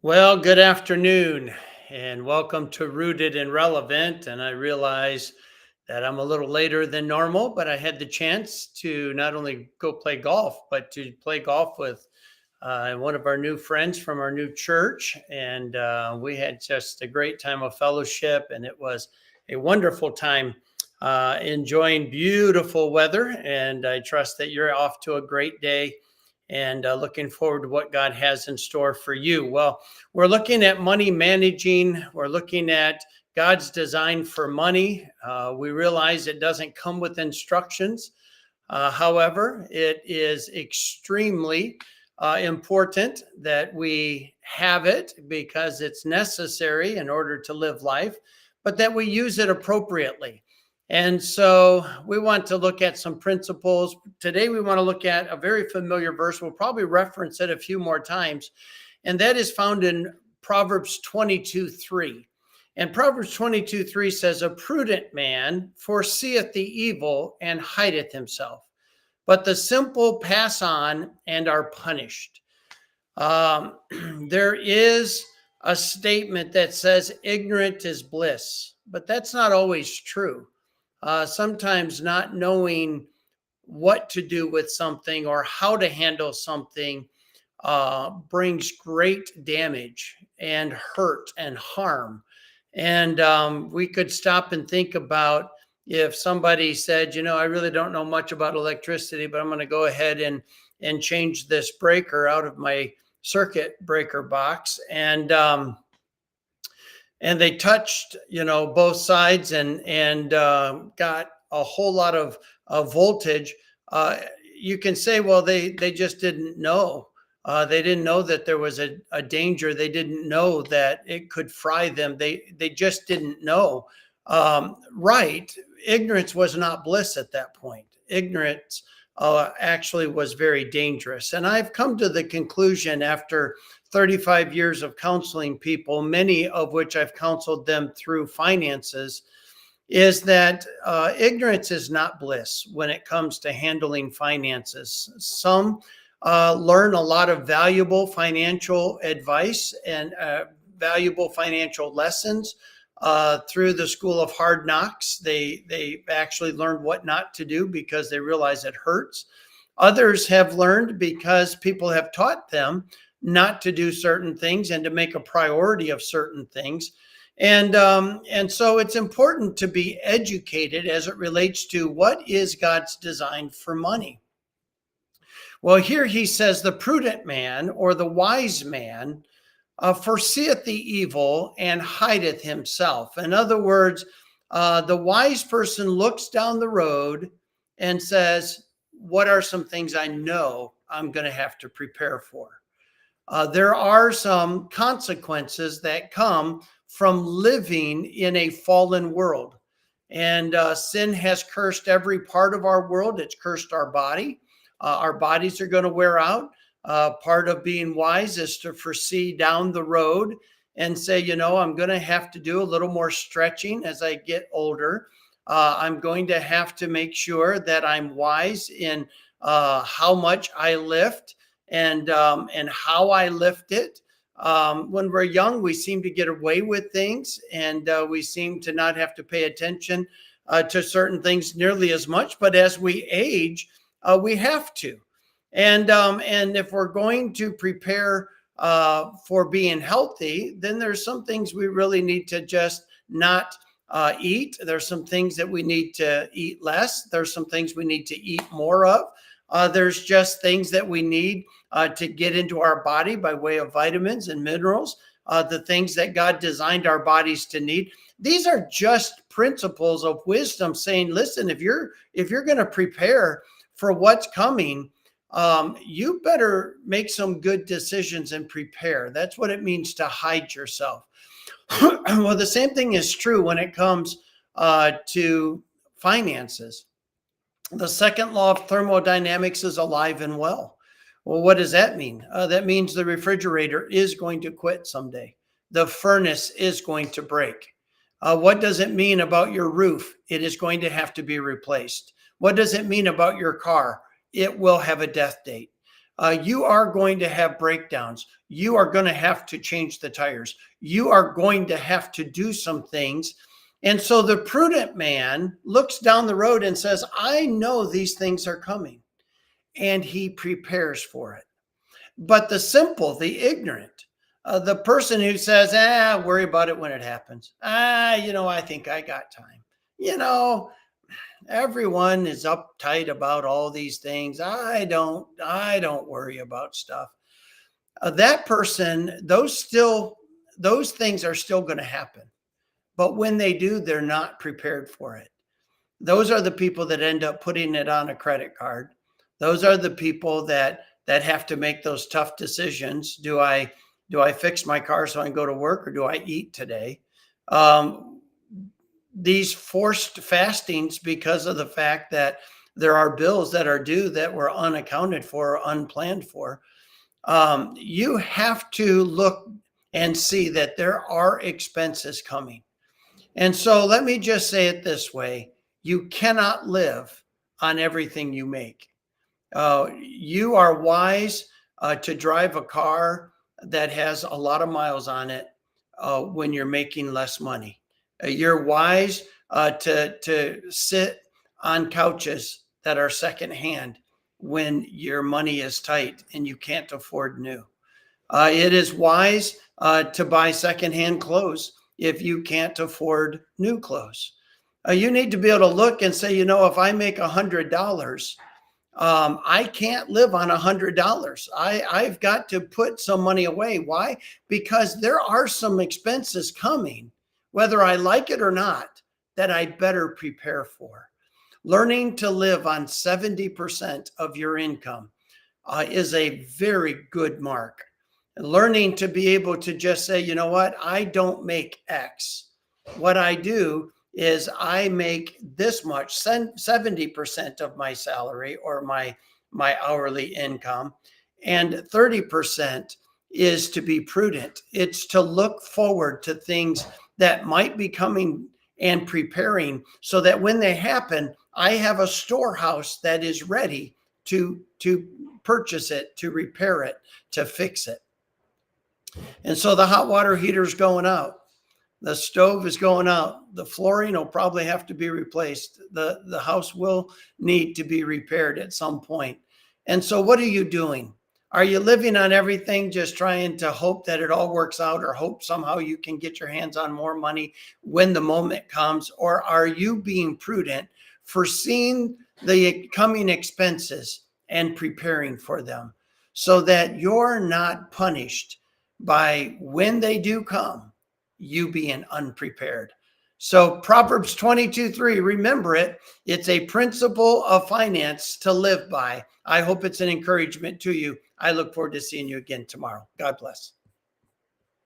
Well, good afternoon and welcome to Rooted and Relevant. And I realize that I'm a little later than normal, but I had the chance to not only go play golf, but to play golf with one of our new friends from our new church. And we had just a great time of fellowship, and it was a wonderful time enjoying beautiful weather. And I trust that you're off to a great day and looking forward to what God has in store for you. Well, we're looking at money managing, we're looking at God's design for money. We realize it doesn't come with instructions. However, it is extremely important that we have it because it's necessary in order to live life, but that we use it appropriately. And so we want to look at some principles. Today, we want to look at a very familiar verse. We'll probably reference it a few more times, and that is found in Proverbs 22:3. And Proverbs 22:3 says, "A prudent man foreseeth the evil and hideth himself, but the simple pass on and are punished." Um, there is a statement that says, "Ignorant is bliss," but that's not always true. Sometimes not knowing what to do with something or how to handle something brings great damage and hurt and harm. And we could stop and think about if somebody said, I really don't know much about electricity, but I'm going to go ahead and change this breaker out of my circuit breaker box. And they touched, both sides and got a whole lot of voltage. You can say, well, they just didn't know. They didn't know that there was a danger. They didn't know that it could fry them. They just didn't know. Right. Ignorance was not bliss at that point. Ignorance actually was very dangerous. And I've come to the conclusion after 35 years of counseling people, many of which I've counseled them through finances, is that ignorance is not bliss when it comes to handling finances. Some learn a lot of valuable financial advice and valuable financial lessons through the school of hard knocks. They actually learned what not to do because they realize it hurts. Others have learned because people have taught them not to do certain things and to make a priority of certain things. And so it's important to be educated as it relates to what is God's design for money. Well, here he says the prudent man or the wise man foreseeth the evil and hideth himself. In other words, the wise person looks down the road and says, what are some things I know I'm going to have to prepare for? There are some consequences that come from living in a fallen world. And sin has cursed every part of our world. It's cursed our body. Our bodies are going to wear out. Part of being wise is to foresee down the road and say, I'm going to have to do a little more stretching as I get older. I'm going to have to make sure that I'm wise in how much I lift and how I lift it. When we're young, we seem to get away with things, and we seem to not have to pay attention to certain things nearly as much. But as we age, we have to. And if we're going to prepare for being healthy, then there's some things we really need to just not eat. There's some things that we need to eat less. There's some things we need to eat more of. There's just things that we need to get into our body by way of vitamins and minerals, the things that God designed our bodies to need. These are just principles of wisdom saying, listen, if you're going to prepare for what's coming, you better make some good decisions and prepare. That's what it means to hide yourself. Well, the same thing is true when it comes to finances. The second law of thermodynamics is alive and well. Well, what does that mean? That means the refrigerator is going to quit someday. The furnace is going to break. What does it mean about your roof? It is going to have to be replaced. What does it mean about your car? It will have a death date. You are going to have breakdowns. You are going to have to change the tires. You are going to have to do some things. And so the prudent man looks down the road and says, I know these things are coming, and he prepares for it. But the simple, the ignorant, the person who says, worry about it when it happens. I think I got time. You know, everyone is uptight about all these things. I don't worry about stuff. That person, those things are still going to happen. But when they do, they're not prepared for it. Those are the people that end up putting it on a credit card. Those are the people that have to make those tough decisions. Do I fix my car so I can go to work, or do I eat today? These forced fastings, because of the fact that there are bills that are due that were unaccounted for or unplanned for. You have to look and see that there are expenses coming. And so let me just say it this way. You cannot live on everything you make. You are wise to drive a car that has a lot of miles on it when you're making less money. You're wise to sit on couches that are secondhand when your money is tight and you can't afford new. It is wise to buy secondhand clothes if you can't afford new clothes. You need to be able to look and say, if I make $100, I can't live on $100. I've got to put some money away. Why? Because there are some expenses coming, whether I like it or not, that I better prepare for. Learning to live on 70% of your income is a very good mark. Learning to be able to just say, you know what, I don't make X. What I do is I make this much, 70% of my salary or my hourly income, and 30% is to be prudent. It's to look forward to things that might be coming and preparing, so that when they happen, I have a storehouse that is ready to purchase it, to repair it, to fix it. And so the hot water heater is going out. The stove is going out. The flooring will probably have to be replaced. The house will need to be repaired at some point. And so what are you doing? Are you living on everything, just trying to hope that it all works out, or hope somehow you can get your hands on more money when the moment comes? Or are you being prudent, foreseeing the coming expenses and preparing for them, so that you're not punished by, when they do come, you being unprepared? So Proverbs 22:3, remember it. It's a principle of finance to live by. I hope it's an encouragement to you. I look forward to seeing you again tomorrow. God bless.